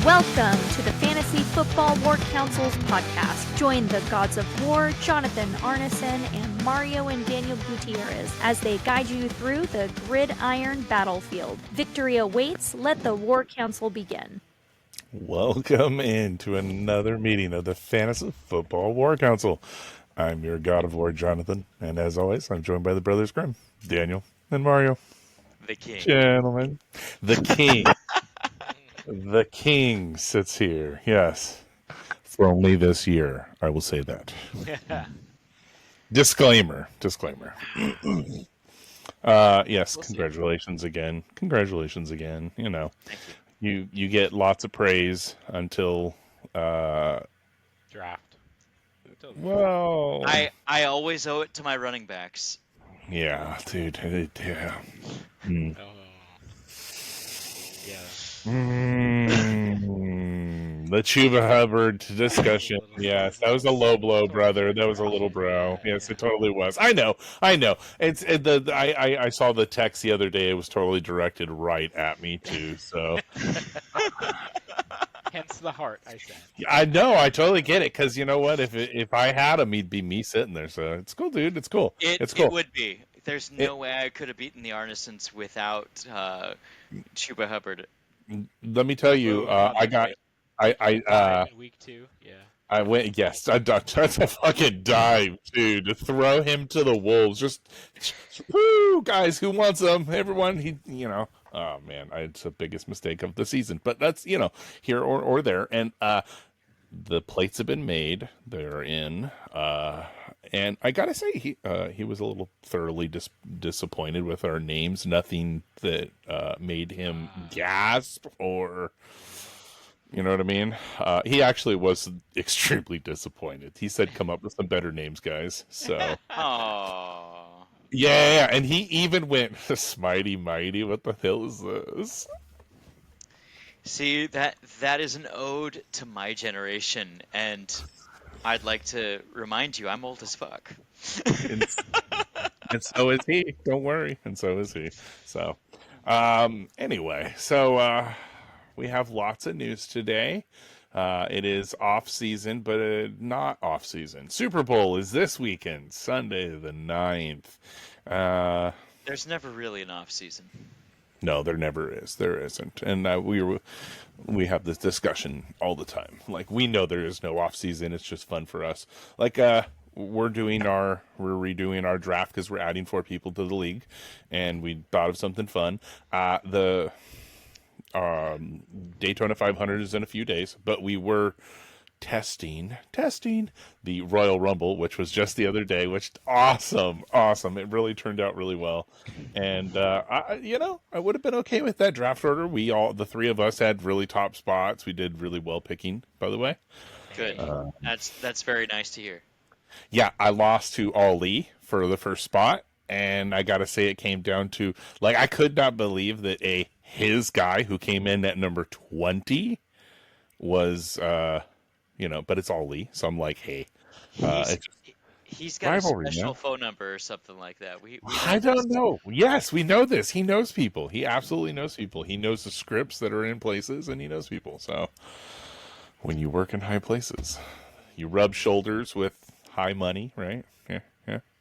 Welcome to the Fantasy Football War Council's podcast. Join the gods of war, Jonathan Arneson and Mario and Daniel Gutierrez, as they guide you through the gridiron battlefield. Victory awaits. Let the War Council begin. Welcome into another meeting of the Fantasy Football War Council. I'm your god of war, Jonathan, and as always, I'm joined by the brothers Grimm, Daniel, and Mario. The king. Gentlemen, the king. The king sits here, yes. For only this year, I will say that. Disclaimer. Yes, congratulations again. You know, you get lots of praise until draft. Well, I always owe it to my running backs. Yeah, dude. Yeah. Yeah. The Chuba Hubbard discussion. Yes, that was a low blow, brother. That was a little bro. Yes, it totally was. I know. It's I saw the text the other day. It was totally directed right at me too. So, hence the heart. I said. I know. I totally get it because you know what? If I had him, he'd be me sitting there. So it's cool, dude. It's cool. It's cool. It would be. There's no way I could have beaten the Arnesons without Chuba Hubbard. Let me tell you, week 2, yeah. I went, yes, that's a fucking dive, dude, to throw him to the wolves. Just, whoo, guys, who wants him? Everyone, oh man, it's the biggest mistake of the season. But that's, here or there. And the plates have been made. They're in. And I gotta say, he was a little thoroughly disappointed with our names. Nothing that made him gasp or, you know what I mean? He actually was extremely disappointed. He said, "Come up with some better names, guys." So, yeah, and he even went, "Smitey Mighty, what the hell is this?" See, that is an ode to my generation, and I'd like to remind you, I'm old as fuck. And so is he. Don't worry. And so is he. So, anyway, we have lots of news today. It is off season, but not off season. Super Bowl is this weekend, Sunday the 9th. There's never really an off season. No, there never is. There isn't. And we have this discussion all the time. Like, we know there is no off season. It's just fun for us. Like, we're redoing our draft because we're adding 4 people to the league, and we thought of something fun. The Daytona 500 is in a few days, but we were testing the Royal Rumble, which was just the other day, which awesome. It really turned out really well. And I would have been okay with that draft order. The 3 of us had really top spots. We did really well picking, by the way. Good. That's very nice to hear. Yeah, I lost to Ali for the first spot, and I gotta say it came down to, like, I could not believe that his guy who came in at number 20 was but it's all Lee, so I'm like, hey, he's got a special phone number or something like that. I don't know. Yes, we know this. He knows people. He absolutely knows people. He knows the scripts that are in places, and he knows people. So when you work in high places, you rub shoulders with high money, right? Yeah.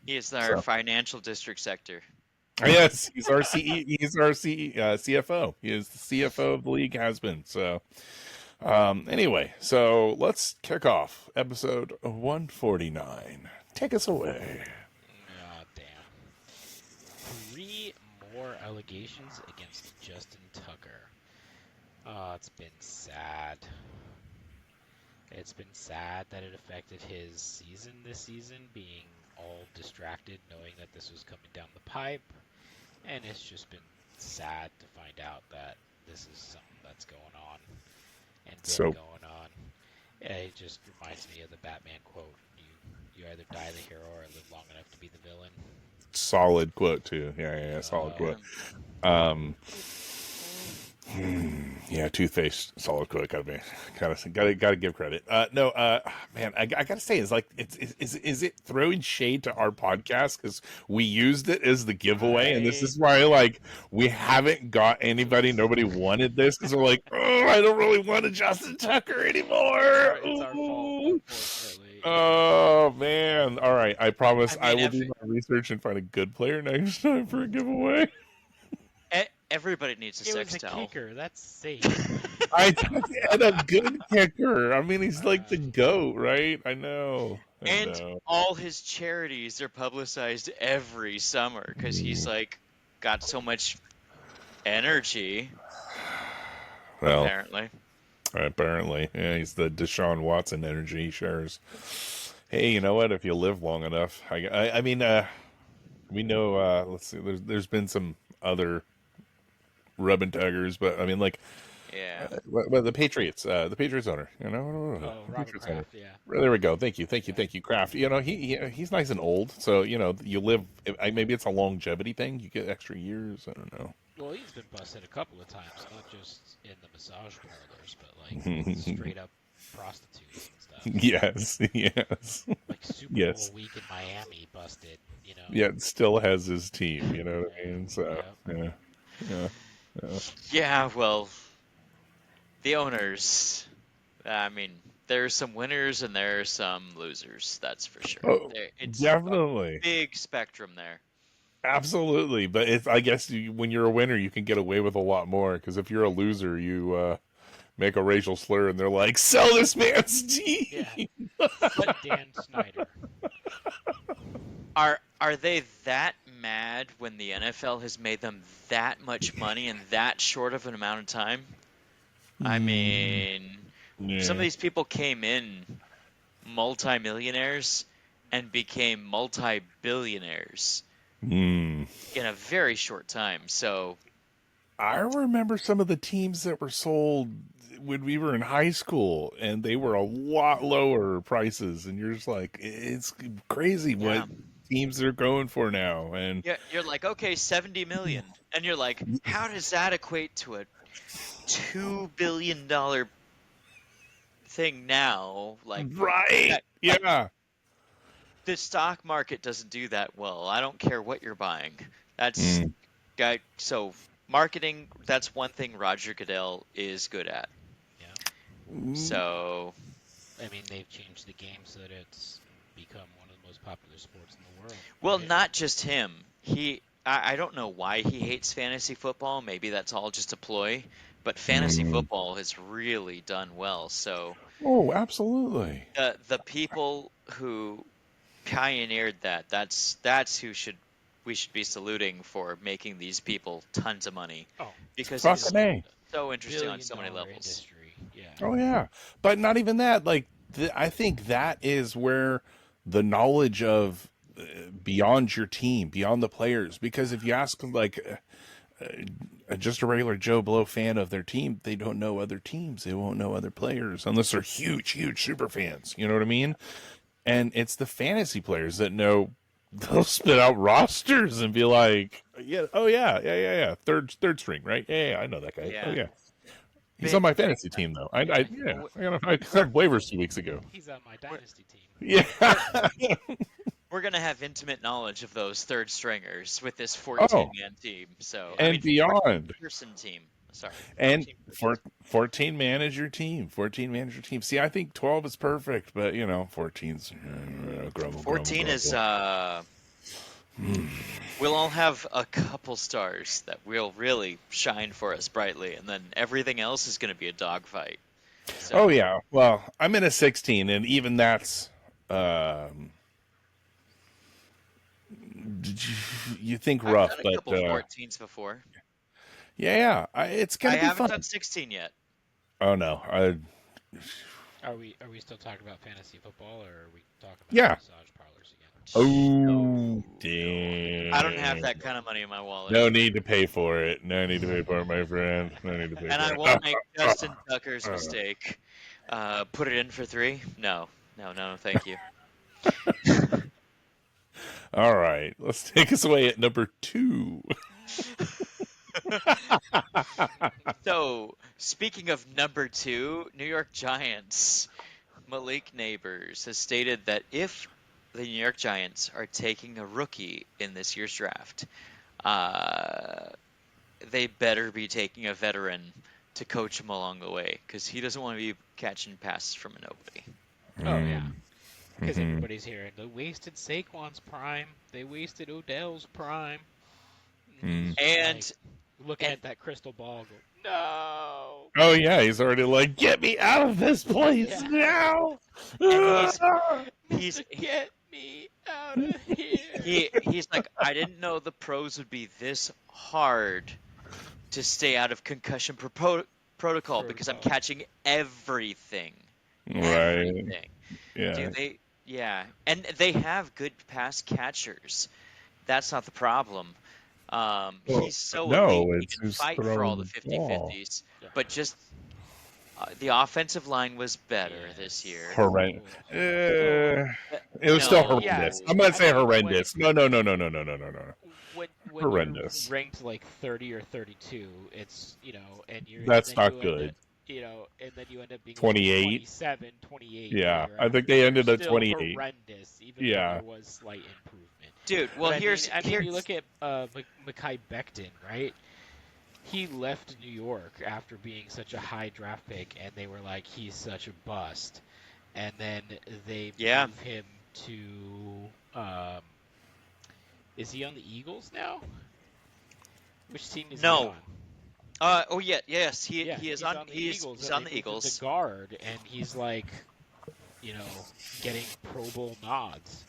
He is our financial district sector. Yes, he's our CFO. He is the CFO of the league, has been. So. Anyway, so let's kick off episode 149. Take us away. Oh, damn. 3 more allegations against Justin Tucker. Oh, it's been sad. It's been sad that it affected his season this season, being all distracted knowing that this was coming down the pipe. And it's just been sad to find out that this is something that's going on. And going on. It just reminds me of the Batman quote. You either die the hero or live long enough to be the villain. Solid quote too. Yeah, solid quote. Yeah, toothpaste, solid quote. Gotta give credit. No, man, I gotta say, is it throwing shade to our podcast because we used it as the giveaway, and this I is why we haven't got anybody. Nobody wanted this because they're like, oh, I don't really want a Justin Tucker anymore. it's our fault, Ooh. unfortunately. Oh man! All right, I promise I I mean, will do my research and find a good player next time for a giveaway. Everybody needs a It was a sextile. kicker. That's safe. And a good kicker. I mean, he's like the GOAT, right? I know. I And know. all his charities are publicized every summer because he's like got so much energy. Well, Apparently, yeah, he's the Deshaun Watson energy he shares. Hey, you know what? If you live long enough, I mean, we know. Let's see. There's been some other rub and tuggers, but I mean, like, yeah. well, the Patriots owner, you know, Oh, the Robert Patriots owner. Kraft, yeah. There we go. Thank you, Kraft. You know, he's nice and old, so you know, you live. Maybe it's a longevity thing. You get extra years. I don't know. Well, he's been busted a couple of times, not just in the massage parlors, but like straight up prostitutes and stuff. Yes. Like Super Yes. Bowl week in Miami busted, you know. Yet still has his team. You know what I mean? So yeah. Yeah, well, the owners. I mean, there's some winners and there are some losers. That's for sure. Oh, It's definitely. a big spectrum there. Absolutely, but I guess when you're a winner, you can get away with a lot more. Because if you're a loser, you make a racial slur, and they're like, "Sell this man's team." Yeah. But Dan Snyder. Are they that mad when the NFL has made them that much money in that short of an amount of time? I mean, some of these people came in multimillionaires and became multi-billionaires in a very short time. So I remember some of the teams that were sold when we were in high school, and they were a lot lower prices, and you're just like, it's crazy what teams are going for now. And you're like, okay, 70 million, and you're like, how does that equate to a $2 billion thing now? Like, right? Yeah. The stock market doesn't do that well. I don't care what you're buying. That's so marketing. That's one thing Roger Goodell is good at. Yeah. So, I mean, they've changed the game so that it's become one of the most popular sports in the world. well, right? not just him. I don't know why he hates fantasy football. Maybe that's all just a ploy. But fantasy football has really done well. So, oh, absolutely. the people who pioneered that's who we should be saluting for making these people tons of money. Oh, Because Fucking A. so interesting on so many billion-dollar levels. Industry. Yeah. Oh yeah, but not even that. Like, I think that is where the knowledge of beyond your team, beyond the players, because if you ask them, like, just a regular Joe Blow fan of their team, they don't know other teams. They won't know other players unless they're huge super fans. You know what I mean? And it's the fantasy players that know. They'll spit out rosters and be like, yeah. Third string, right? Yeah, I know that guy. Yeah. Oh yeah. He's on my fantasy team though. I got waivers 2 weeks ago. He's on my dynasty team. Yeah. We're gonna have intimate knowledge of those third stringers with this 14-man team. So And beyond. 14-person team. Sorry. And 14-person. 14 man is your team. 14 man is your team. See, I think 12 is perfect, but 14's grumble. 14 is we'll all have a couple stars that will really shine for us brightly, and then everything else is going to be a dogfight. So, Oh yeah. Well, I'm in a 16, and even that's you think I've rough, done a but couple 14s before. yeah, it's I gonna be haven't fun. done 16 yet. Oh no, Are we still talking about fantasy football, or are we talking about Yeah. massage parlors again? oh damn! I don't have that kind of money in my wallet. No need to pay for it. No need to pay for it, my friend. No need to pay And for I it. won't make Justin Tucker's mistake. Put it in for 3? No, thank you. All right, let's take us away at number 2. So, speaking of number 2, New York Giants, Malik Neighbors has stated that if the New York Giants are taking a rookie in this year's draft, uh, they better be taking a veteran to coach him along the way because he doesn't want to be catching passes from a nobody. Oh yeah, because everybody's hearing they wasted Saquon's prime, they wasted Odell's prime, And like, looking at that crystal ball, go, no. Oh yeah, he's already like, get me out of this place Yeah. now. And he's Get me out of here. he's like, I didn't know the pros would be this hard to stay out of concussion protocol because I'm catching everything. Right. Everything. Yeah. Do they? Yeah, and they have good pass catchers. That's not the problem. He's so elite. He can who's fight for all the throwing the ball. 50-50s, but just the offensive line was better this year. Horrendous. It was No. still horrendous. Yeah, I'm gonna say I mean, horrendous. No. When Horrendous. you're ranked like 30 or 32, it's, and you're That's then not you end good. up, and then you end up being 28? 27, 28. Yeah, where I think they ended at still 28. Horrendous, even Yeah. though there was slight improvement. Dude, well, But here's you look at Mekhi Becton, right? He left New York after being such a high draft pick, and they were like, he's such a bust. And then they move him to, is he on the Eagles now? Which team is he on? yes, he is he's on the he's Eagles, he's and on they the moved him Eagles. to guard, and he's like, getting Pro Bowl nods.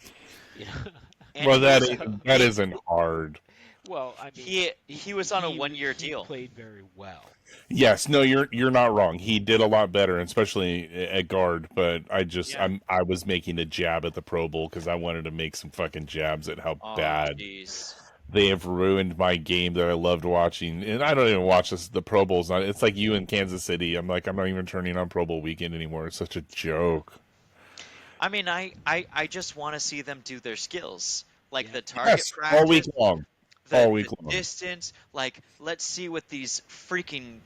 And Well, that he's- isn't hard. Well, I mean, he was on a one-year he deal. Played very well. Yes, no, you're not wrong. He did a lot better, especially at guard. But I was making a jab at the Pro Bowl because I wanted to make some fucking jabs at how bad Jeez. they have ruined my game that I loved watching. And I don't even watch the Pro Bowls. It's like you in Kansas City. I'm like, I'm not even turning on Pro Bowl weekend anymore. It's such a joke. I mean, I just want to see them do their skills, like the target Yes, practice, all week long. the distance. Like, let's see what these freaking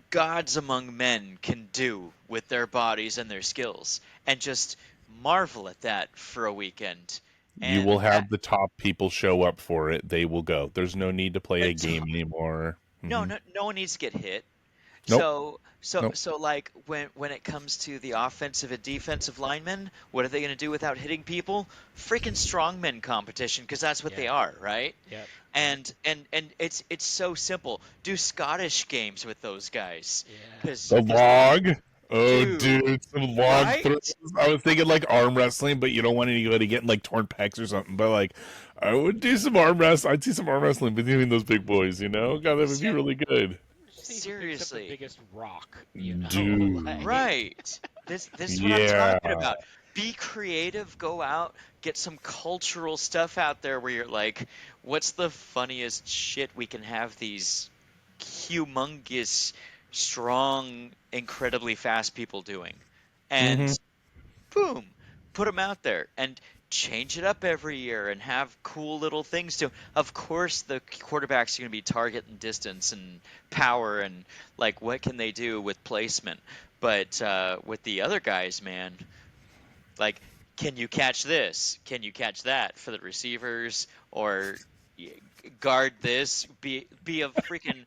gods among men can do with their bodies and their skills, and just marvel at that for a weekend. You will have the top people show up for it. They will go. There's no need to play a game anymore. No one needs to get hit. Nope. So like when it comes to the offensive and defensive linemen, what are they going to do without hitting people? Freaking strongmen competition, because that's what they are, right? Yep. And it's so simple. Do Scottish games with those guys. Yeah. The log. Oh, Dude, some log right? throws. I was thinking like arm wrestling, but you don't want anybody getting like torn pecs or something. But like, I would do some arm wrestling. I'd see some arm wrestling between those big boys. God, that would be really good. Seriously. The biggest rock, Dude. like- Right. This is what I'm talking about. Be creative, go out, get some cultural stuff out there where you're like, what's the funniest shit we can have these humongous, strong, incredibly fast people doing? And boom, put them out there and change it up every year and have cool little things to. Of course, the quarterbacks are going to be target and distance and power and like what can they do with placement. But with the other guys, man, like, can you catch this? Can you catch that for the receivers? Or guard this? Be a freaking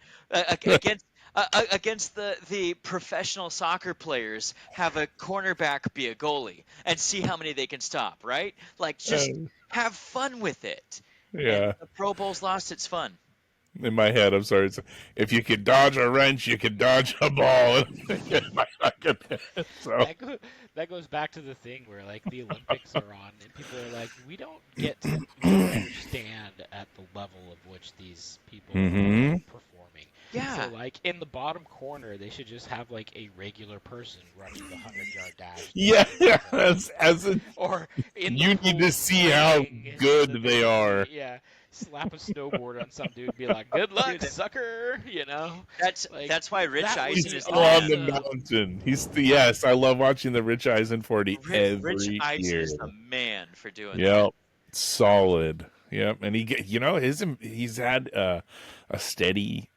against the professional soccer players, have a cornerback be a goalie and see how many they can stop, right? Like, just have fun with it. Yeah. And the Pro Bowl's lost its fun. In my head, I'm sorry. If you can dodge a wrench, you can dodge a ball. So. That goes back to the thing where like the Olympics are on and people are like, we don't understand at the level of which these people are performing. Yeah. So like in the bottom corner, they should just have like a regular person running the 100-yard dash. Yeah, as a, or in you the need to pool see how playing good the they are. Yeah. Slap a snowboard on some dude and be like, good luck, Dude, sucker, That's why Rich that would Eisen be is He's the on man. the mountain. Yes, I love watching the Rich Eisen 40 every Rich Eisen year. is the man for doing that. Yep, solid. Yep. And he's had a steady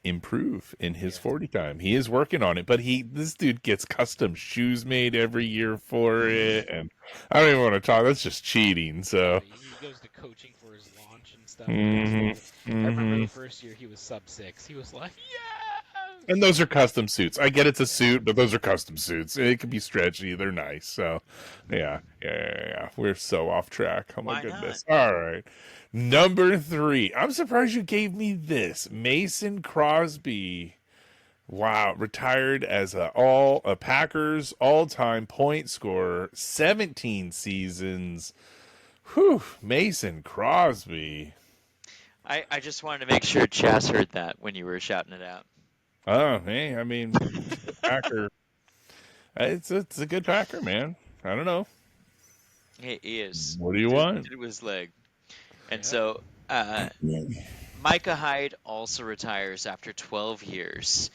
improve in his Yeah. 40 time. He is working on it, but this dude gets custom shoes made every year for it, and I don't even want to talk. That's just cheating. So He goes to coaching for his launch and stuff hmm now. So I remember the first year he was sub-6. He was like, and those are custom suits. I get it's a suit, but those are custom suits. It can be stretchy. They're nice. So yeah. We're so off track. Oh my Why goodness. All right. Number 3. I'm surprised you gave me this. Mason Crosby. Wow, retired as a Packers all-time point scorer, 17 seasons. Whew, Mason Crosby. I just wanted to make sure Chas heard that when you were shouting it out. Oh, hey, I mean, Packer. It's a good Packer, man. I don't know. He is. What do you want? Did his leg. And Yeah. so Micah Hyde also retires after 12 years.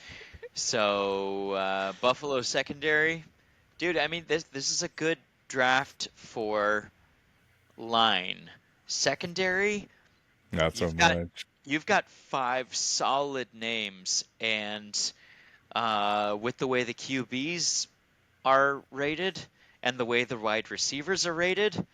So Buffalo secondary, dude. I mean, this is a good draft for line. Secondary, Not so you've got much. you've got 5 solid names, and with the way the QBs are rated and the way the wide receivers are rated,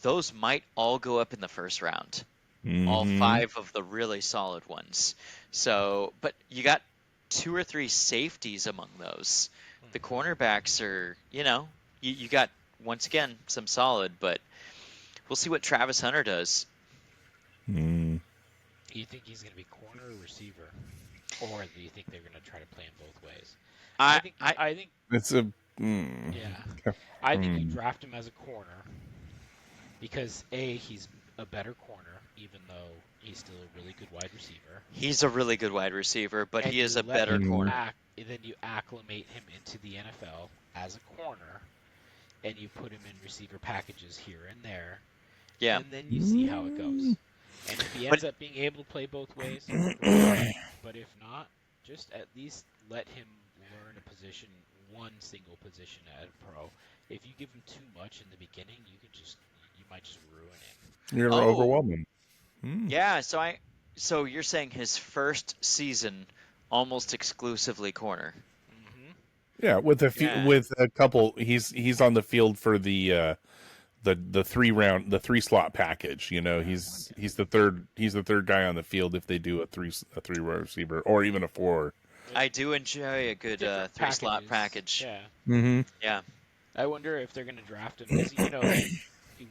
those might all go up in the first round. All Mhm. 5 of the really solid ones. So, but you got 2 or 3 safeties among those. The cornerbacks are, you got, once again, some solid, but we'll see what Travis Hunter does. Mm. Do you think he's going to be corner or receiver? Or do you think they're going to try to play him both ways? I think It's a yeah. I think you draft him as a corner because he's a better corner, even though he's still a really good wide receiver. He's a really good wide receiver, but And he is you a let better him corner. Then you acclimate him into the NFL as a corner, and you put him in receiver packages here and there. Yeah. And then you see how it goes. And if he But- ends up being able to play both ways, great. But if not, just at least let him learn a position, one single position at a pro. If you give him too much in the beginning, you might just ruin him. You're Oh. overwhelming. Yeah, so you're saying his first season almost exclusively corner. Mm-hmm. Yeah, with Yeah. with a couple, he's on the field for the 3 slot package. He's the third guy on the field if they do a three receiver or even a 4. I do enjoy a good Different 3-slot packages. package. Yeah. Mm-hmm. Yeah. I wonder if they're going to draft him because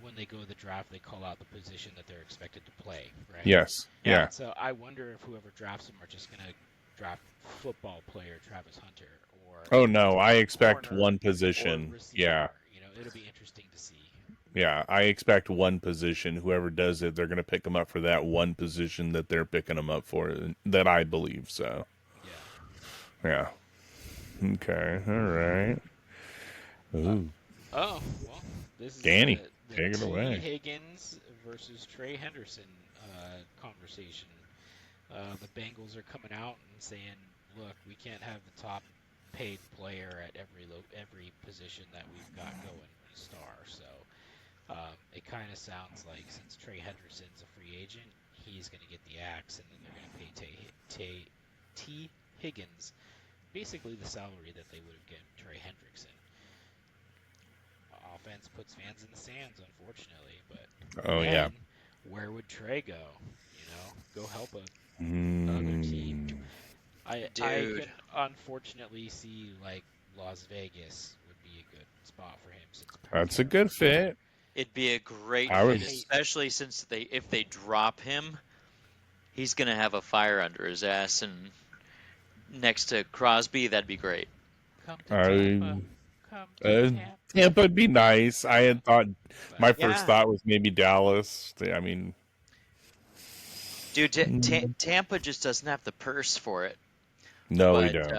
when they go to the draft, they call out the position that they're expected to play, right? Yes. Yeah. So I wonder if whoever drafts him are just going to draft football player Travis Hunter or. Oh no, I expect corner one or position. receiver. Yeah. It'll be interesting to see. Yeah, I expect one position. Whoever does it, they're going to pick them up for that one position that they're picking them up for. That I believe so. Yeah. Yeah. Okay. All right. Ooh. Oh well, this is Danny, the take it T. away. Higgins versus Trey Henderson conversation. The Bengals are coming out and saying, "Look, we can't have the top paid player at every position that we've got going, star." So it kind of sounds like since Trey Henderson's a free agent, he's going to get the axe, and then they're going to pay T. Higgins basically the salary that they would have given Trey Hendrickson. Offense puts fans in the stands, unfortunately, but Oh yeah. where would Trey go? Go help another team. I can unfortunately see like Las Vegas would be a good spot for him. Since That's a good fit. It'd be a great I would- fit, especially since if they drop him, he's gonna have a fire under his ass, and next to Crosby, that'd be great. Come to Tampa. Come to Tampa. Tampa would be nice. I had thought my Yeah. first thought was maybe Dallas. I mean, Dude, Tampa just doesn't have the purse for it. no, but, we don't.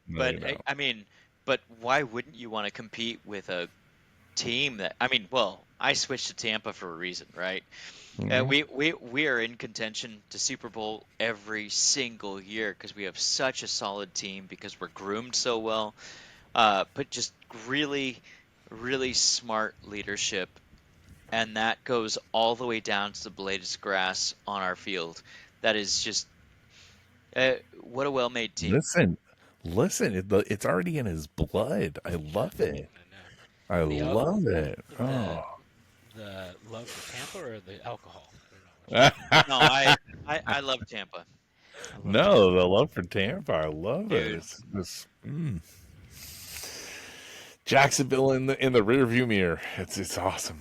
but we don't. I mean, but why wouldn't you want to compete with a team that? I mean, well, I switched to Tampa for a reason, right? We are in contention to Super Bowl every single year because we have such a solid team because we're groomed so well, but just really, really smart leadership and that goes all the way down to the blades of grass on our field. That is just what a well-made team. Listen, it's already in his blood. I love it. I The love it. Oh. The love for Tampa or the alcohol? No, I love Tampa. I love No, the love for Tampa. I love it. Dude. It's just Jacksonville in the rearview mirror. It's awesome.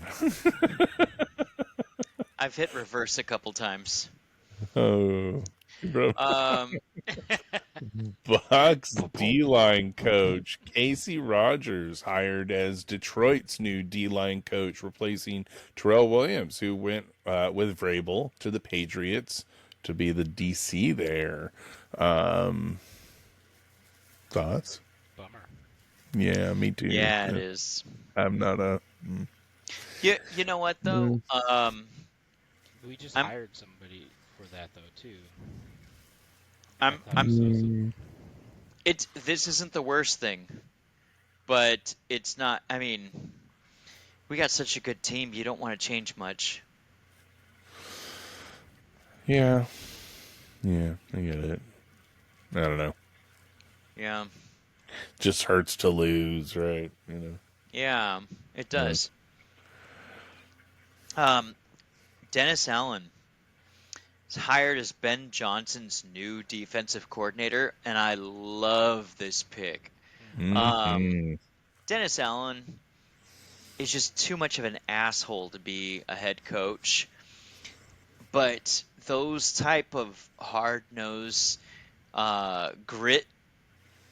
I've hit reverse a couple times. Oh, bro. Tampa. Bucks D-line coach Casey Rogers hired as Detroit's new D-line coach, replacing Terrell Williams, who went with Vrabel to the Patriots to be the DC there. Thoughts? Bummer. Yeah, me too. Yeah, it is. I'm not a. You know what though? We just I'm- hired somebody for that though too. I'm this isn't the worst thing, but it's not. I mean, we got such a good team. You don't want to change much. Yeah, I get it. I don't know. Yeah, Just hurts to lose, right? You know. yeah, it does. Dennis Allen is hired as Ben Johnson's new defensive coordinator, and I love this pick. Mhm. Dennis Allen is just too much of an asshole to be a head coach. But those type of hard-nosed grit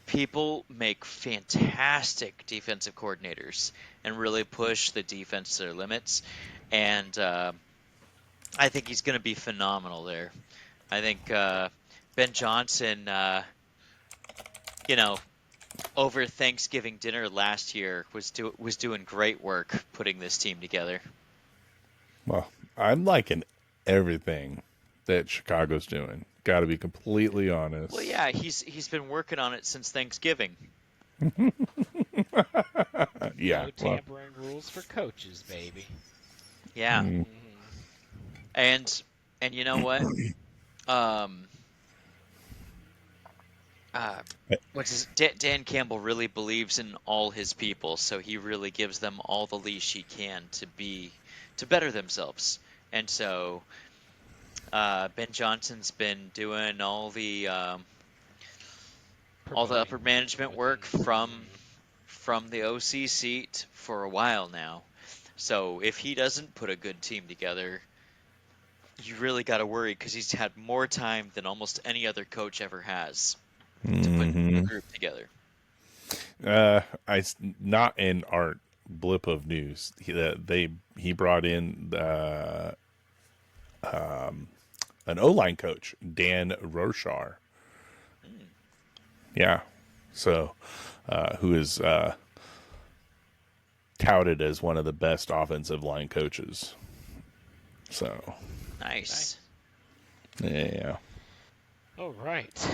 people make fantastic defensive coordinators and really push the defense to their limits. And I think he's going to be phenomenal there. I think Ben Johnson, over Thanksgiving dinner last year was doing great work putting this team together. Well, I'm liking everything that Chicago's doing. Got to be completely honest. Well, yeah, he's been working on it since Thanksgiving. Yeah. No tampering rules for coaches, baby. Yeah, Mm. and you know what? Dan Campbell really believes in all his people, so he really gives them all the leash he can to better themselves. And so Ben Johnson's been doing all the upper management work from the OC seat for a while now. So if he doesn't put a good team together, you really got to worry because he's had more time than almost any other coach ever has to put a group together. Not an art blip of news. He brought in an O-line coach, Dan Roshar. Yeah, so who is touted as one of the best offensive line coaches. So Nice. yeah. All right.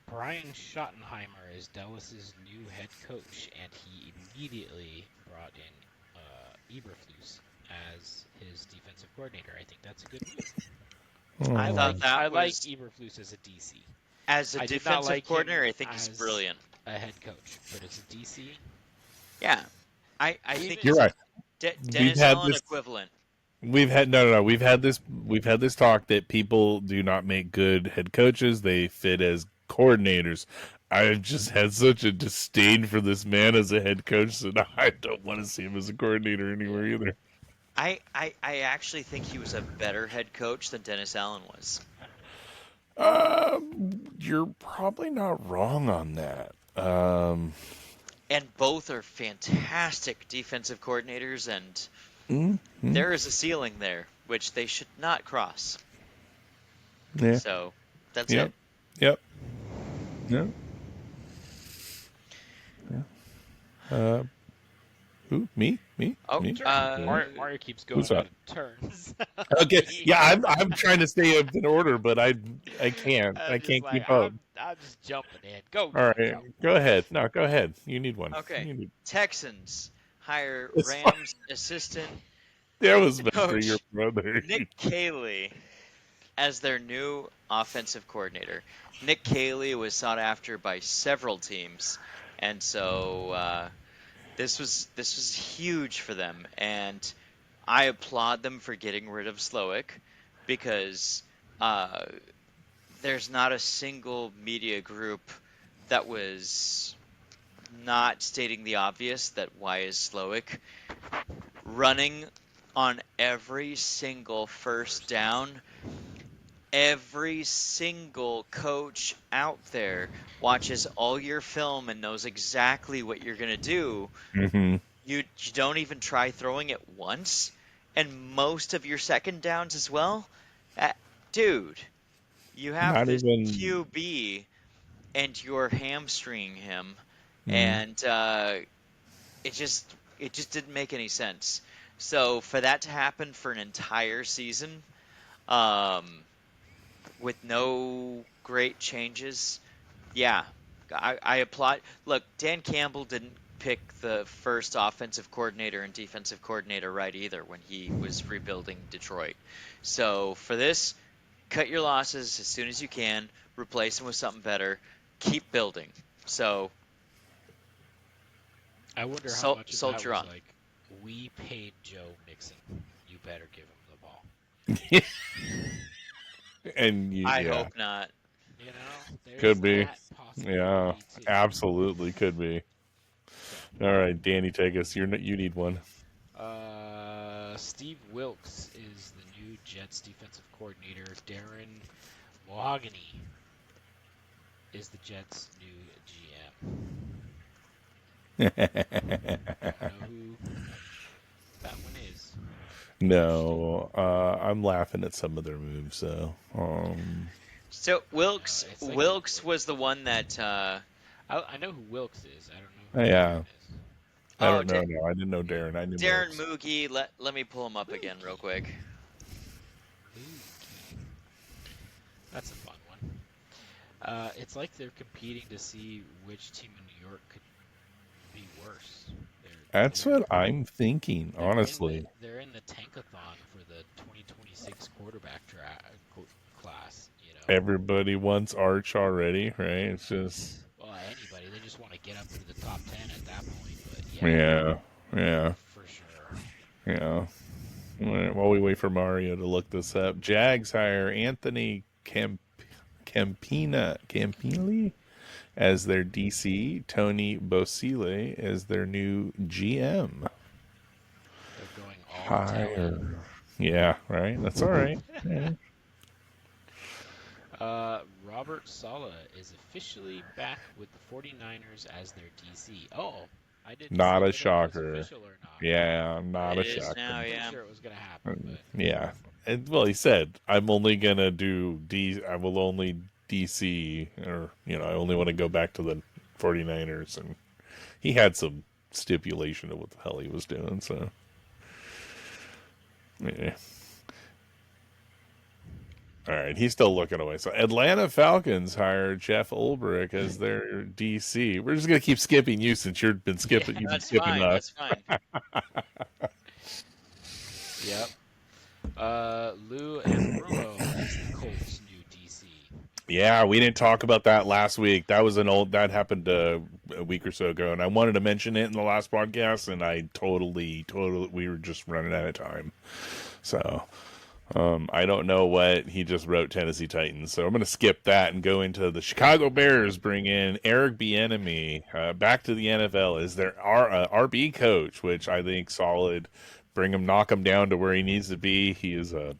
Brian Schottenheimer is Dallas's new head coach, and he immediately brought in Eberflus as his defensive coordinator. I think that's a good move. I thought that I like was Eberflus as a DC. as a I did not defensive like him coordinator. I think he's as brilliant. A head coach, but as a DC, Yeah, I think You're he's right. Dennis had Allen this- equivalent. We've had We've had this talk that people do not make good head coaches. They fit as coordinators. I've just had such a disdain for this man as a head coach that I don't want to see him as a coordinator anywhere either. I actually think he was a better head coach than Dennis Allen was. You're probably not wrong on that. And both are fantastic defensive coordinators, and there is a ceiling there, which they should not cross. Yeah. So that's Yep. it. Yep. Yeah. Who? Me? Oh, Me? Mario keeps going Who's out up? of turns. Okay. Yeah, I'm trying to stay up in order, but I can't. I just can't like, keep up. I'm just jumping in. Go. All right. Go ahead. No, go ahead. You need one. Okay. You need... Texans hire It's Rams assistant That was meant for your Coach brother. Nick Caley as their new offensive coordinator. Nick Caley was sought after by several teams, and so this was huge for them. And I applaud them for getting rid of Slowick because uh, there's not a single media group that was not stating the obvious that why is Slowick running on every single first down. Every single coach out there watches all your film and knows exactly what you're going to do. Mm-hmm. You don't even try throwing it once, and most of your second downs as well. Dude, you have Not this even. QB and you're hamstringing him, Mm, and it just didn't make any sense. So for that to happen for an entire season, um, with no great changes, yeah, I applaud. Look, Dan Campbell didn't pick the first offensive coordinator and defensive coordinator right either when he was rebuilding Detroit. So for this, cut your losses as soon as you can, replace them with something better, keep building. So I wonder how much of that soldier was on. like, we paid Joe Mixon. You better give him the ball. and I yeah, hope not. You know, there's could be. that Yeah, possibility too. absolutely could be. So, All right, Danny, take us. You need one. Steve Wilkes is the new Jets defensive coordinator. Darren Mahogany is the Jets' new GM. You know who that one is? No, I'm laughing at some of their moves. So, So Wilkes It's like Wilkes was the one that I know who Wilkes is. I don't know who yeah, Darren is. I oh don't know. No, I didn't know Darren. I knew Darren Wilkes. Moogie. Let me pull him up again real quick. Mookie. That's a fun one. It's like they're competing to see which team in New York could be worse. That's what I'm thinking, They're honestly. they're in the tankathon for the 2026 quarterback class. You know, Everybody wants Arch already, right? It's just, well, anybody they just want to get up to the top 10 at that point. But yeah, for sure. yeah. All right, while we wait for Mario to look this up, Jags hire Anthony Campini as their DC, Tony Bosile as their new GM. They're going all Hire. Italian. Yeah, right. That's all right. Yeah. Robert Saleh is officially back with the 49ers as their DC. Oh, I didn't Not know a if it was shocker. official or not. Yeah, not a It is shocker. now, I'm pretty yeah. sure it was going to happen, but Yeah. And, well, he said, I'm only going to do I will only DC, or, I only want to go back to the 49ers. And he had some stipulation of what the hell he was doing, so. Yeah. All right, he's still looking away. So Atlanta Falcons hired Jeff Ulbrich as their DC. We're just gonna keep skipping you since you've been skipping. You've been That's skipping fine. us. That's fine. yep. Lou Ambrose is the Colts' new DC. Yeah, we didn't talk about that last week. That happened a week or so ago, and I wanted to mention it in the last podcast, and I totally, we were just running out of time. So, I don't know what he just wrote Tennessee Titans, so I'm going to skip that and go into the Chicago Bears. Bring in Eric Bieniemy back to the NFL as their RB coach, which I think solid. Knock him down to where he needs to be. He is a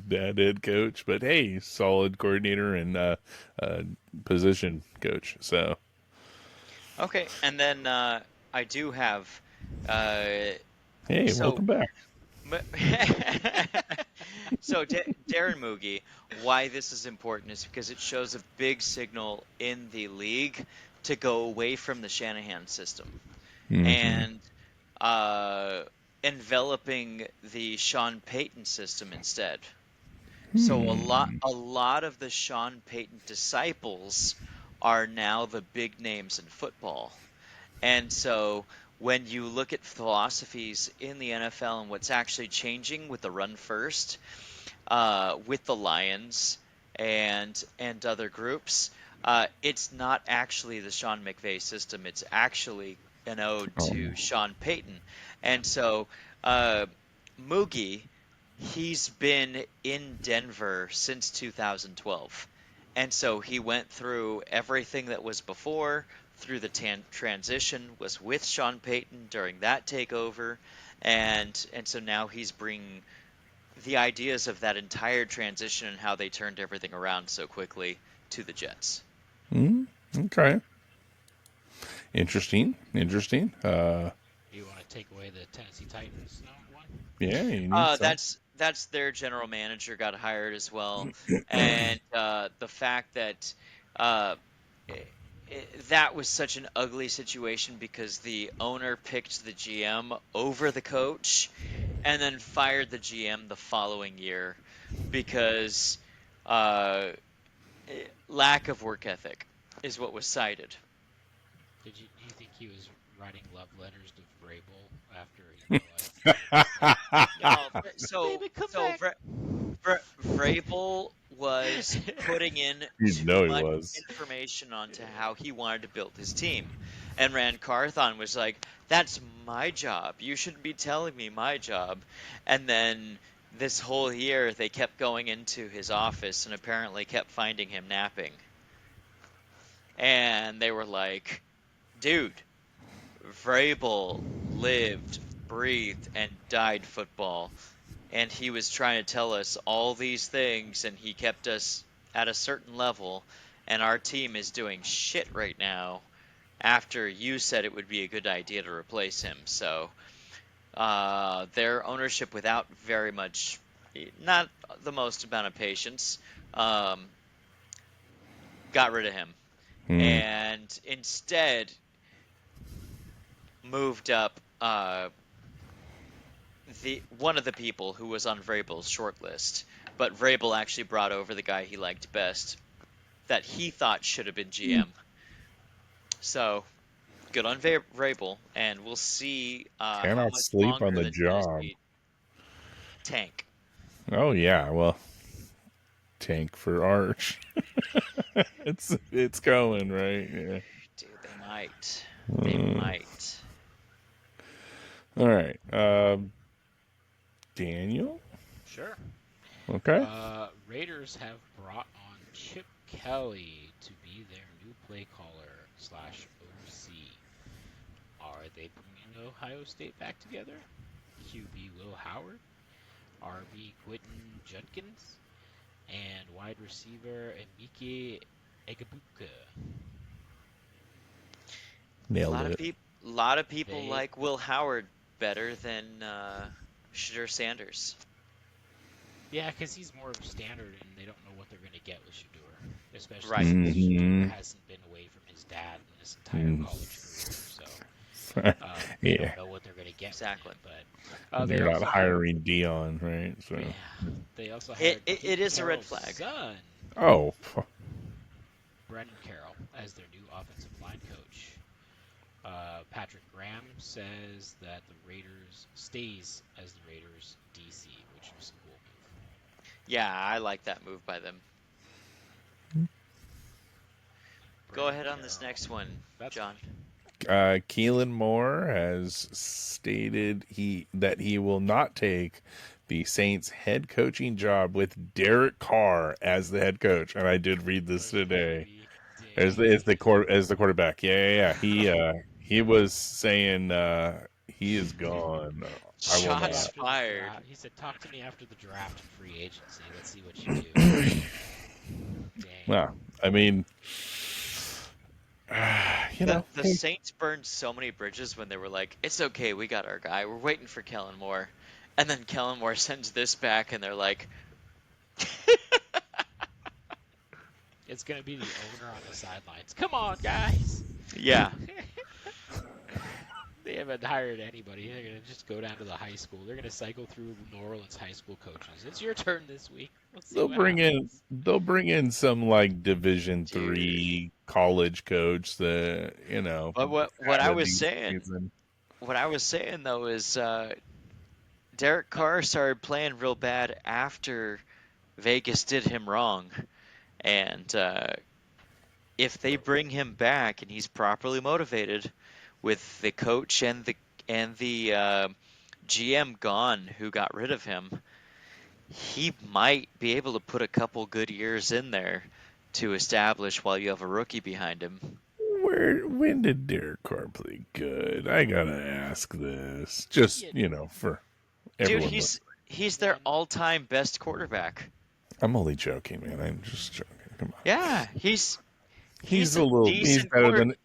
bad head coach, but hey, solid coordinator and position coach. So Okay, and then I do have. hey, So welcome back. So Darren Moogie, why this is important is because it shows a big signal in the league to go away from the Shanahan system and enveloping the Sean Payton system instead. So a lot of the Sean Payton disciples are now the big names in football. And so when you look at philosophies in the NFL and what's actually changing with the run first, with the Lions and other groups, it's not actually the Sean McVay system. It's actually an ode Oh, to Sean Payton. And so Moogie, he's been in Denver since 2012. And so he went through everything that was before, through the transition, was with Sean Payton during that takeover, and so now he's bringing the ideas of that entire transition and how they turned everything around so quickly to the Jets. okay. Interesting. You want to take away the Tennessee Titans one? Yeah, you need some. That's their general manager got hired as well, and the fact that that was such an ugly situation because the owner picked the GM over the coach, and then fired the GM the following year because lack of work ethic is what was cited. Do you think he was writing love letters to Vrabel after he realized? Vrabel was putting in You too know he much was. information onto how he wanted to build his team. And Rand Carthon was like, that's my job. You shouldn't be telling me my job. And then this whole year, they kept going into his office and apparently kept finding him napping. And they were like, dude, Vrabel lived, breathed, and died football. And he was trying to tell us all these things, and he kept us at a certain level, and our team is doing shit right now after you said it would be a good idea to replace him. So their ownership, without very much, not the most amount of patience, got rid of him. And instead moved up one of the people who was on Vrabel's short list, but Vrabel actually brought over the guy he liked best that he thought should have been GM. So good on Vrabel, and we'll see how Cannot much sleep longer on the the job. Tennessee tank. Oh yeah, well, tank for Arch. it's going right. Yeah. Dude, they might. They might. All right, Daniel. Sure. Okay. Raiders have brought on Chip Kelly to be their new play caller / OC. Are they bringing Ohio State back together? QB Will Howard, RB Quentin Judkins, and wide receiver Emike Egbuka. Nailed it. A lot of people They- like Will Howard better than Shedeur Sanders. Yeah, because he's more of a standard, and they don't know what they're going to get with Shedeur, especially Right. since Mhm. Shedeur hasn't been away from his dad in his entire college career. So they Yeah. don't know what they're going to get. Exactly. With him, but They're not also hiring Dion, right? So. Yeah, they also It hired is a red Carroll's flag. son, Oh. Brendan Carroll, as their new offensive line coach. Patrick Graham says that the Raiders stays as the Raiders DC, which was a cool move. Yeah, I like that move by them. Go Brendan ahead on this Carroll. next one, That's John. Keelan Moore has stated that he will not take the Saints head coaching job with Derek Carr as the head coach. And I did read this today. As the quarterback. Yeah. He was saying he is gone. I will Shots not. After the fired. draft- He said, "Talk to me after the draft and free agency. Let's see what you do." Dang. Well, I mean, The Saints burned so many bridges when they were like, "It's okay, we got our guy. We're waiting for Kellen Moore," and then Kellen Moore sends this back, and they're like, It's gonna be the owner on the sidelines. Come on, guys. "Yeah, They haven't hired anybody. They're gonna just go down to the high school. They're gonna cycle through New Orleans high school coaches. It's your turn this week. Let's see they'll what bring happens. in some like Division Dude. III college coach that But what I was saying, what I was saying though is Derek Carr started playing real bad after Vegas did him wrong, and if they bring him back and he's properly motivated, with the coach and the GM gone who got rid of him, he might be able to put a couple good years in there to establish while you have a rookie behind him. When did Derek Carr play good? I gotta ask this, just for everyone. Dude, he's their all-time best quarterback. I'm only joking, man. I'm just joking. Come on. Yeah, he's better than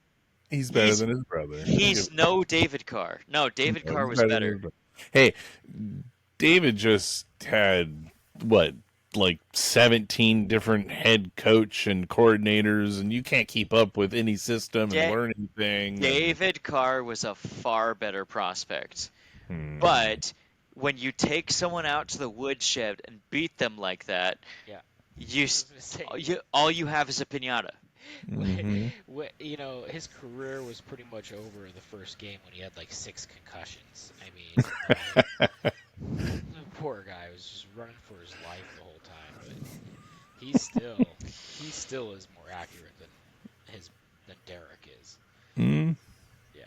his brother. He's no David Carr. No, David Carr was better. Hey, David just had like 17 different head coach and coordinators, and you can't keep up with any system and learn anything. David Carr was a far better prospect. But when you take someone out to the woodshed and beat them like that, all you have is a piñata. Mm-hmm. His career was pretty much over the first game when he had like 6 concussions. I mean, the poor guy was just running for his life the whole time. But he still is more accurate than Derek is. Yeah,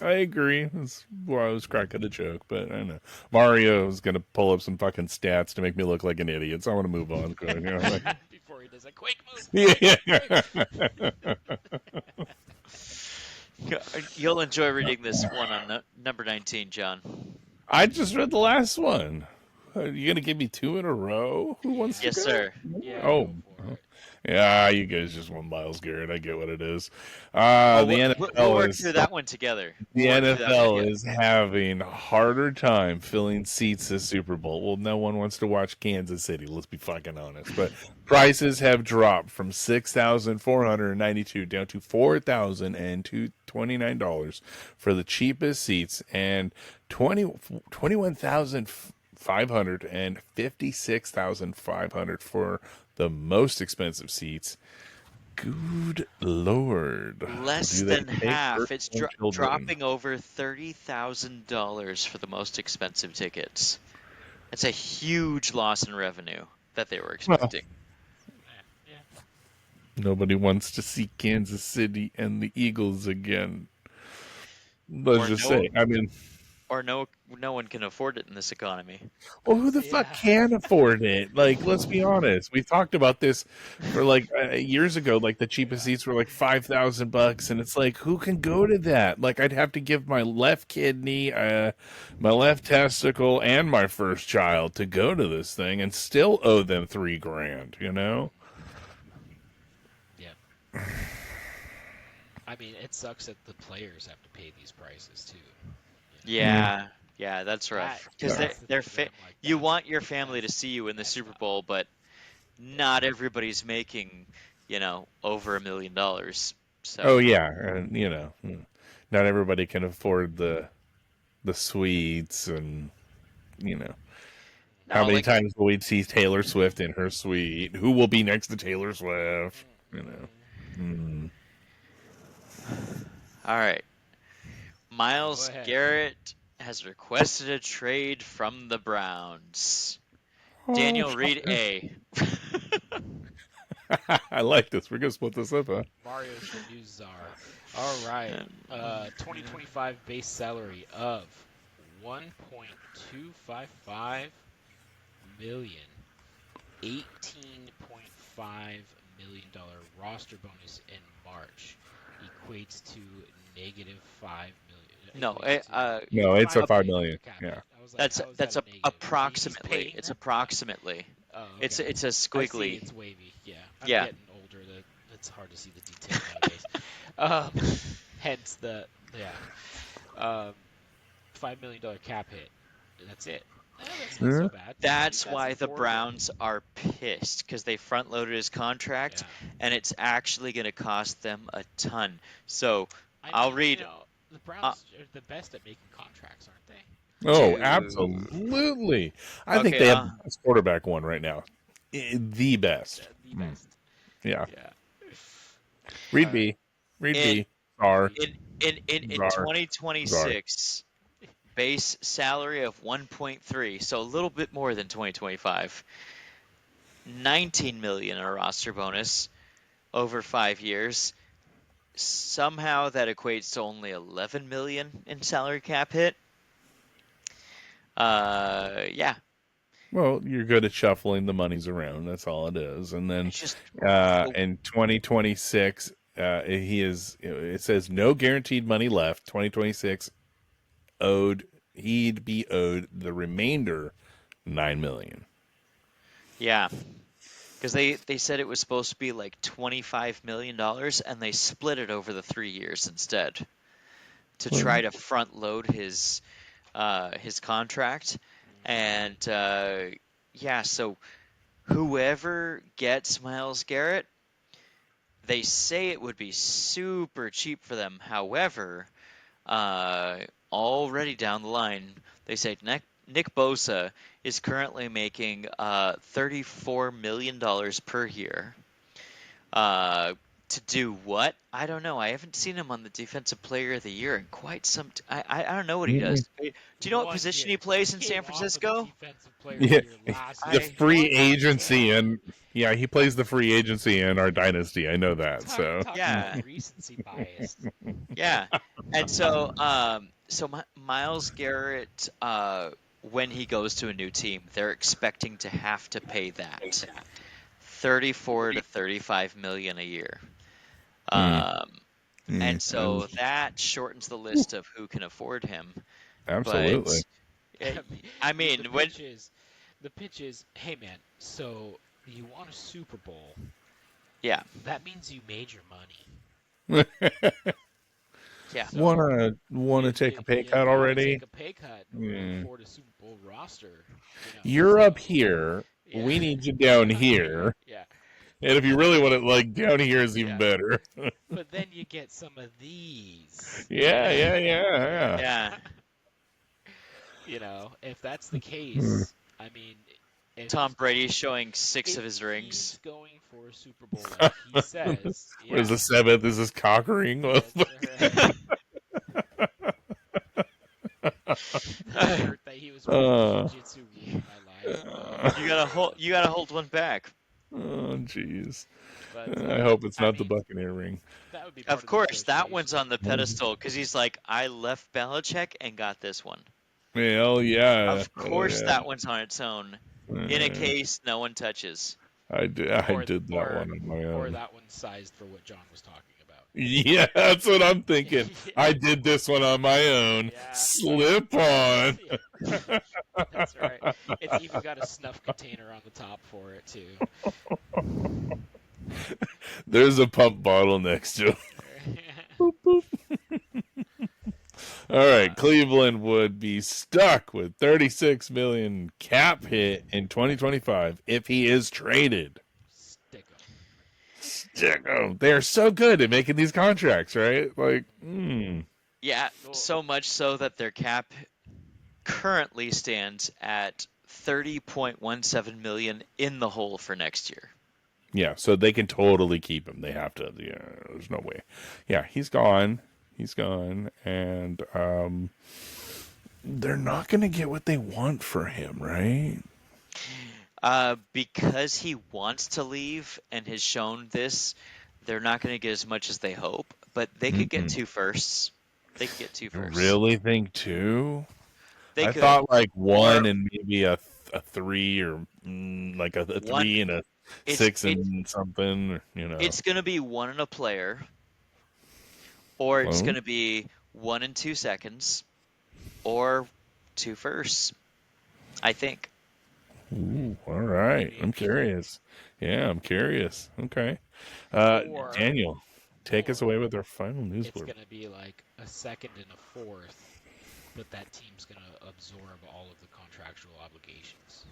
I agree. That's why I was cracking a joke, but I know Mario is gonna pull up some fucking stats to make me look like an idiot. So I want to move on. Before he does a quick move. Yeah. You'll enjoy reading this one on number 19, John. I just read the last one. Are you gonna give me 2 in a row? Who wants to go? Yes, sir. Yeah, yeah, you guys just won Myles Garrett. I get what it is. The NFL we'll work through that one together. The NFL is having a harder time filling seats this Super Bowl. Well, no one wants to watch Kansas City. Let's be fucking honest. But prices have dropped from $6,492 down to $4,029 for the cheapest seats, and $21,500 and $56,500 for the most expensive seats. Good Lord. Less than half. It's dropping over $30,000 for the most expensive tickets. It's a huge loss in revenue that they were expecting. Nobody wants to see Kansas City and the Eagles again. Or no one can afford it in this economy. Well, who the fuck can afford it? Like, let's be honest. We talked about this for years ago. Like, the cheapest seats were like $5,000, and it's like, who can go to that? Like, I'd have to give my left kidney, my left testicle, and my first child to go to this thing, and still owe them $3,000. You know? Yeah. I mean, it sucks that the players have to pay these prices too. Yeah, that's rough. Because you want your family to see you in the Super Bowl, but not everybody's making, over $1 million. So. Oh yeah, and not everybody can afford the suites, and how many times will we see Taylor Swift in her suite? Who will be next to Taylor Swift? All right. Myles Garrett has requested a trade from the Browns. Daniel, read A. I like this. We're going to split this up, huh? Mario's the new czar. All right. 2025 base salary of $1.255 million. $18.5 million roster bonus in March equates to negative $5 million. No, it's a $5 million. Yeah, that's approximately. It's approximately. Oh, okay. It's a squiggly. It's wavy. Yeah. I'm getting older. It's hard to see the detail nowadays. Hence the $5 million cap hit. That's it. That's not so bad. That's why the Browns are pissed, because they front loaded his contract, and it's actually going to cost them a ton. So I'll read. The Browns are the best at making contracts, aren't they? Oh, absolutely. I think they have the best quarterback one right now. The best. The best. Yeah. Read B. Czar. In Czar. 2026, base salary of 1.3, so a little bit more than 2025. 19 million in a roster bonus over 5 years. Somehow that equates to only 11 million in salary cap hit. Yeah, Well, you're good at shuffling the monies around. That's all it is. And then it's just in 2026, he is. It says no guaranteed money left. 2026 he'd be owed the remainder 9 million. yeah, because they said it was supposed to be like $25 million, and they split it over the 3 years instead to try to front load his contract. And yeah, so whoever gets Myles Garrett, they say it would be super cheap for them. However, already down the line, they say Nick Bosa is currently making $34 million per year. To do what? I don't know. I haven't seen him on the Defensive Player of the Year in quite some. I don't know what he does. Do you know what position he plays in San Francisco? Yeah, the I- free agency, and yeah, he plays the free agency in our dynasty. I know that. So Yeah. recency bias. Yeah, and so Myles Garrett, when he goes to a new team, they're expecting to have to pay that 34 to 35 million a year. And so that shortens the list of who can afford him. absolutely. But I mean, the pitch is, hey man, so you won a Super Bowl. Yeah. That means you made your money. Yeah. So wanna take a pay cut already? Take a pay cut to afford a Super Bowl roster. You're up here. Yeah. We need you down here. Yeah. And if you really want it, like, down here is even better. But then you get some of these. Yeah. If that's the case, I mean, Tom Brady's showing 6 of his rings. He's going for a Super Bowl, like he says. Where's the 7th? Is this cock ring? That he was wearing jiu-jitsu in my life. You gotta hold one back. Oh, jeez. But, I hope it's not the Buccaneer ring. That would be of course, that one's on the pedestal because he's like, I left Belichick and got this one. Hell yeah. Of course, that one's on its own. In a case no one touches. I did that one on my own. Or that one's sized for what John was talking about. Yeah, that's what I'm thinking. I did this one on my own. Yeah. Slip on. That's right. It's even got a snuff container on the top for it, too. There's a pump bottle next to it. Boop, boop. All right, Cleveland would be stuck with $36 million cap hit in 2025 if he is traded. Stick 'em. They're so good at making these contracts, right? Like, Yeah, so much so that their cap currently stands at $30.17 million in the hole for next year. Yeah, so they can totally keep him. They have to. Yeah, there's no way. Yeah, he's gone. He's gone, and they're not going to get what they want for him, right? Because he wants to leave and has shown this, they're not going to get as much as they hope. But they could get 2 firsts. They could get 2 firsts. You really think 2? I thought like 1 and maybe a 3, or like a 3 and a 6 and something. It's going to be 1 and a player. Or it's going to be 1 and 2 seconds, or 2 firsts, I think. Ooh, all right. I'm curious. Yeah, I'm curious. Okay. Daniel, take us away with our final news blurb. It's going to be like a 2nd and a 4th, but that team's going to absorb all of the contractual obligations.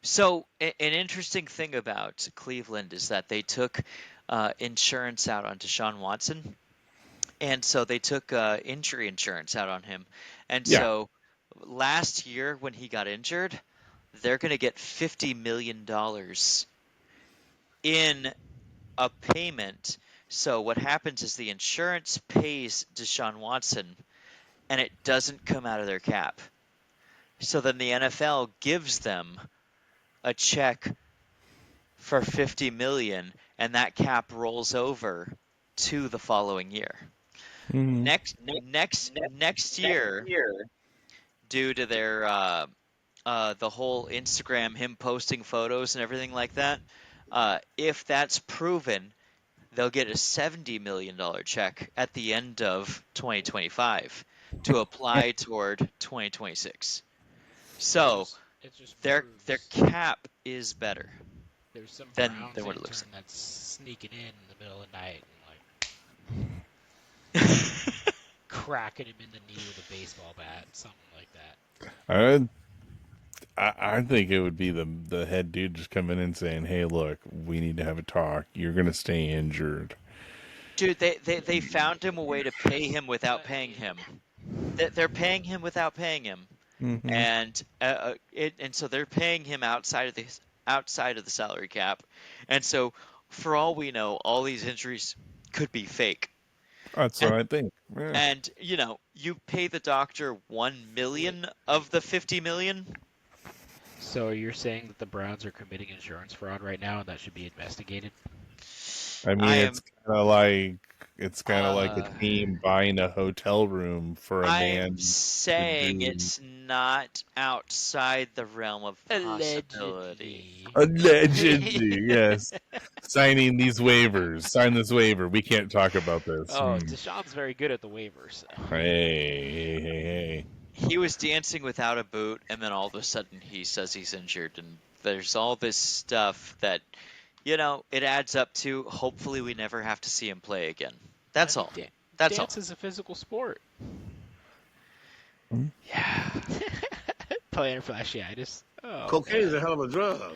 So, an interesting thing about Cleveland is that they took insurance out on Deshaun Watson. And so they took injury insurance out on him. And so last year when he got injured, they're going to get $50 million in a payment So what happens is the insurance pays Deshaun Watson, and it doesn't come out of their cap. So then the NFL gives them a check for $50 million, and that cap rolls over to the following year. Mhm. Next year, due to their the whole Instagram, him posting photos and everything like that, if that's proven, they'll get a $70 million check at the end of 2025 to apply toward 2026. So It just their proves cap is better there's some than Browns what it intern looks that's sneaking in the middle of the night and like. cracking him in the knee with a baseball bat, something like that. I think it would be the head dude just coming in and saying, "Hey, look, we need to have a talk. You're gonna stay injured." Dude, they found him a way to pay him without paying him. They're paying him without paying him, Mm-hmm. and so they're paying him outside of the salary cap, and so for all we know, all these injuries could be fake. That's what And I think. Yeah. and you pay the doctor 1 million of the 50 million. So you're saying that the Browns are committing insurance fraud right now, and that should be investigated? I mean, I am it's kind of like a uh, team buying a hotel room for a I'm man to saying do it's not outside the realm of possibility. Allegedly. allegedly. Yes, signing these waivers. Sign this waiver. We can't talk about this. Oh, Deshaun's very good at the waivers. Hey. He was dancing without a boot, and then all of a sudden he says he's injured, and there's all this stuff that, it adds up to hopefully we never have to see him play again. That's I mean, all. That's all. dance is a physical sport. Yeah. Plantar fasciitis. Oh, Cocaine is a hell of a drug.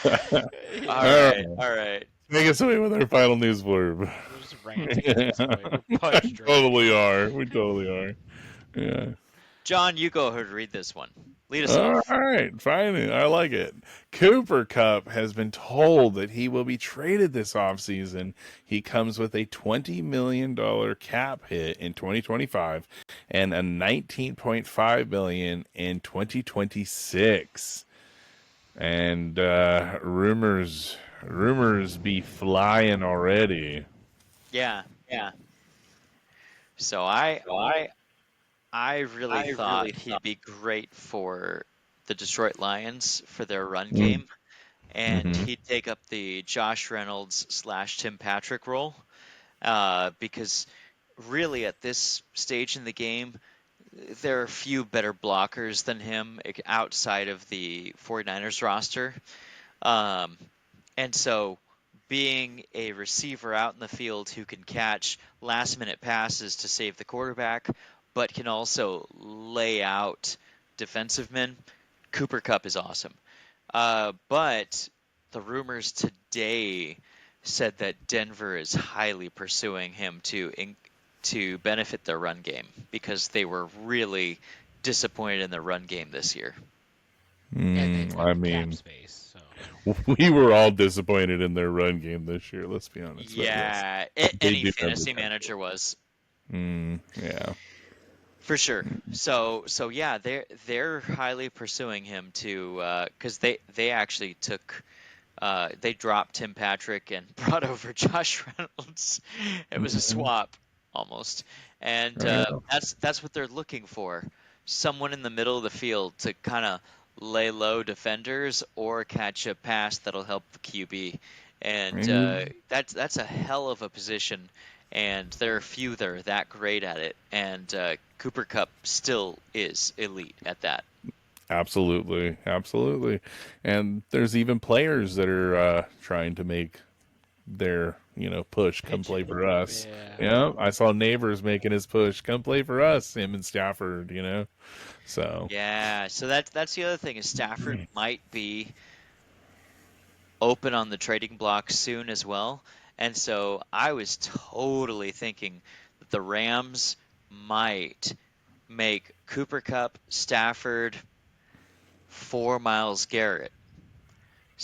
All right. Take us away with our final news blurb. We're just ranting at this point. We're punch drunk. Totally are. We totally are. Yeah. John, you go ahead and read this one. Lead us All off. right, fine. I like it. Cooper Cup has been told that he will be traded this offseason. He comes with a $20 million cap hit in 2025 and a $19.5 million in 2026. And rumors be flying already. Yeah. So I really thought he'd be great for the Detroit Lions for their run game, and Mhm. he'd take up the Josh Reynolds / Tim Patrick role, because really at this stage in the game, there are few better blockers than him outside of the 49ers roster. And so being a receiver out in the field who can catch last-minute passes to save the quarterback, but can also lay out defensive men, Cooper Kupp is awesome. But the rumors today said that Denver is highly pursuing him to benefit their run game because they were really disappointed in the run game this year. And they've got I the cap mean, space, so. we were all disappointed in their run game this year. Let's be honest. Yeah, They any do have fantasy the- manager was. Yeah. For sure. So yeah, they're highly pursuing him to because they actually took they dropped Tim Patrick and brought over Josh Reynolds. It was a swap almost, and that's what they're looking for. Someone in the middle of the field to kind of lay low defenders or catch a pass that'll help the QB, and that's a hell of a position. And there are few that are that great at it, and Cooper Kupp still is elite at that. Absolutely. And there's even players that are trying to make their push come play for us. Yeah. I saw Neighbors making his push come play for us, him and Stafford. So Yeah, so that's the other thing is Stafford might be open on the trading block soon as well. And so I was totally thinking that the Rams might make Cooper Kupp, Stafford, for Myles Garrett.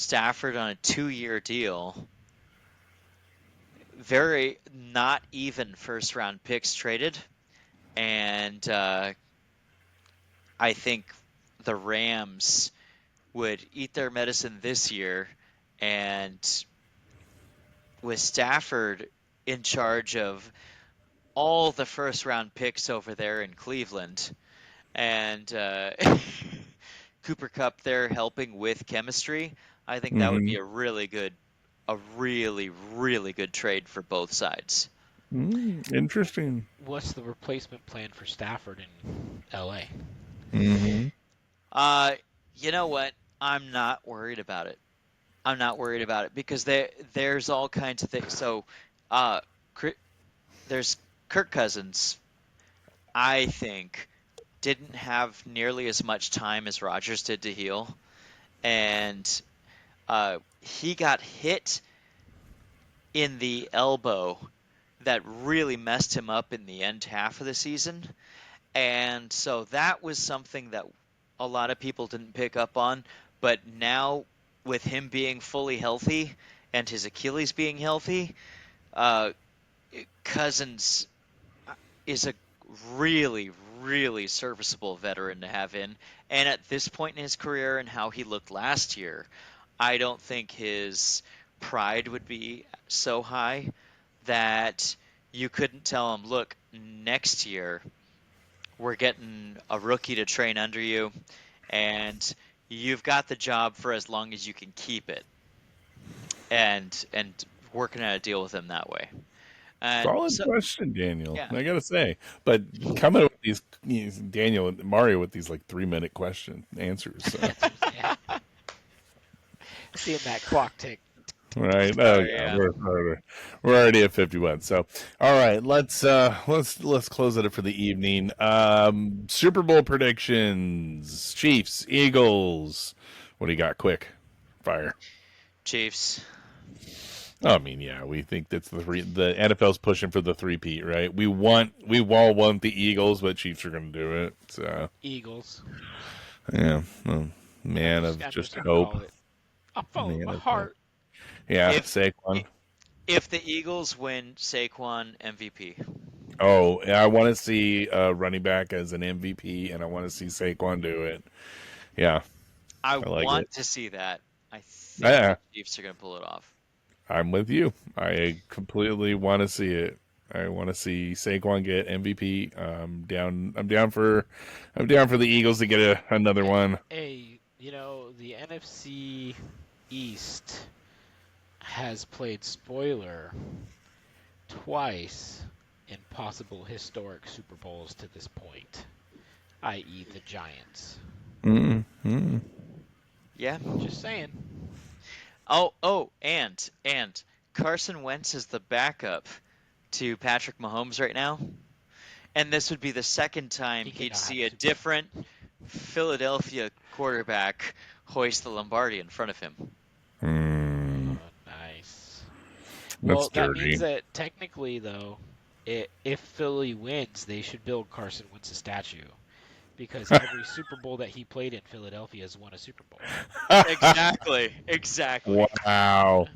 Stafford on a 2-year deal. Very not even first-round picks traded. And I think the Rams would eat their medicine this year. And with Stafford in charge of all the first-round picks over there in Cleveland, and Cooper Kupp there helping with chemistry, I think that would be a really good trade for both sides. Interesting. What's the replacement plan for Stafford in LA? Mm-hmm. You know what? I'm not worried about it. Because there's all kinds of things. So, there's Kirk Cousins. I think didn't have nearly as much time as Rodgers did to heal, and he got hit in the elbow that really messed him up in the end half of the season. And so that was something that a lot of people didn't pick up on. But now, with him being fully healthy and his Achilles being healthy, Cousins is a really, really serviceable veteran to have in. And at this point in his career and how he looked last year, I don't think his pride would be so high that you couldn't tell him, look, next year we're getting a rookie to train under you, and you've got the job for as long as you can keep it, and working out a deal with him that way. Solid question, Daniel. Yeah. I gotta say, but coming with these, Daniel and Mario with these like 3-minute question answers. So. Seeing that clock tick. Right. Oh yeah. We're already at 51. So, all right. Let's close it up for the evening. Super Bowl predictions: Chiefs, Eagles. What do you got? Quick fire. Chiefs. I mean, yeah, we think that's the NFL's pushing for the three-peat, right? We all want the Eagles, but Chiefs are going to do it. So Eagles. Yeah, man of just hope. I'm following my heart. Yeah, Saquon. If the Eagles win, Saquon MVP. Oh, I want to see a running back as an MVP, and I want to see Saquon do it. Yeah, I want to see that. I think the Chiefs are going to pull it off. I'm with you. I completely want to see it. I want to see Saquon get MVP. I'm down for the Eagles to get another one. Hey, the NFC East has played spoiler twice in possible historic Super Bowls to this point, i.e. the Giants. Mm-hmm. Yeah. Just saying. Oh, and Carson Wentz is the backup to Patrick Mahomes right now. And this would be the second time he'd see a different Philadelphia quarterback hoist the Lombardi in front of him. Oh, nice. Well, that means that technically, though, if Philly wins, they should build Carson Wentz a statue. Because every Super Bowl that he played in Philadelphia has won a Super Bowl. Exactly. Wow.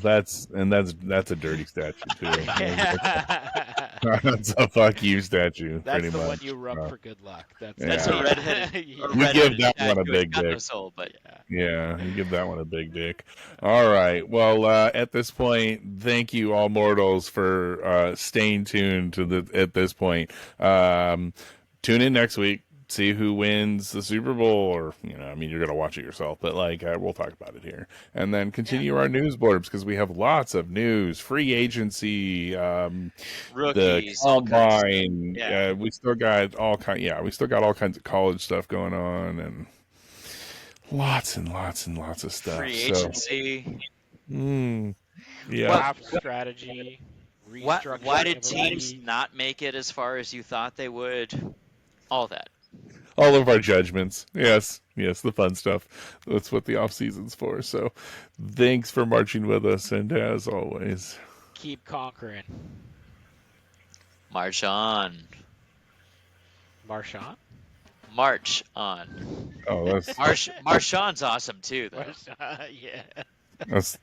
That's a dirty statue too. That's a fuck you statue. That's pretty the much. one you rub for good luck. That's a redheaded. You give that one a big dick. Soul, but yeah, you give that one a big dick. All right. Well, at this point, thank you all mortals for staying tuned at this point. Tune in next week, see who wins the Super Bowl, or you're gonna watch it yourself, but we'll talk about it here, and then continue our news blurbs because we have lots of news, free agency, rookies, the combine. We still got all kinds of college stuff going on, and lots and lots and lots of stuff. Free agency. Draft strategy. Why did teams not make it as far as you thought they would? All that. All of our judgments. Yes, the fun stuff. That's what the off season's for. So thanks for marching with us, and as always, keep conquering. March on. March on? March on. Oh, that's Marshawn's awesome too, though. Yeah. that's.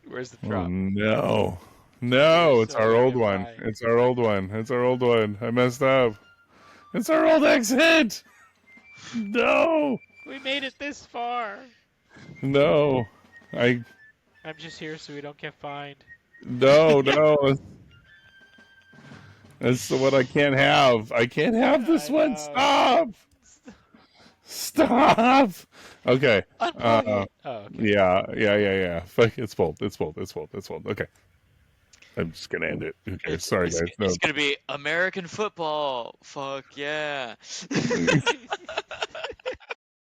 Where's the Oh prop? no, no! We're It's so our gonna old get one. fined. It's our old one. It's our old one. I messed up. It's our old exit. No, We made it this far. no, I I'm just here so we don't get fined. no. That's what I can't have. I can't have this I one. know. Stop. Stop. Okay. Unplug it. Oh, okay. Yeah. Fuck. It's bold. Okay. I'm just gonna end it. Okay. Sorry, guys. No. It's gonna be American football. Fuck yeah.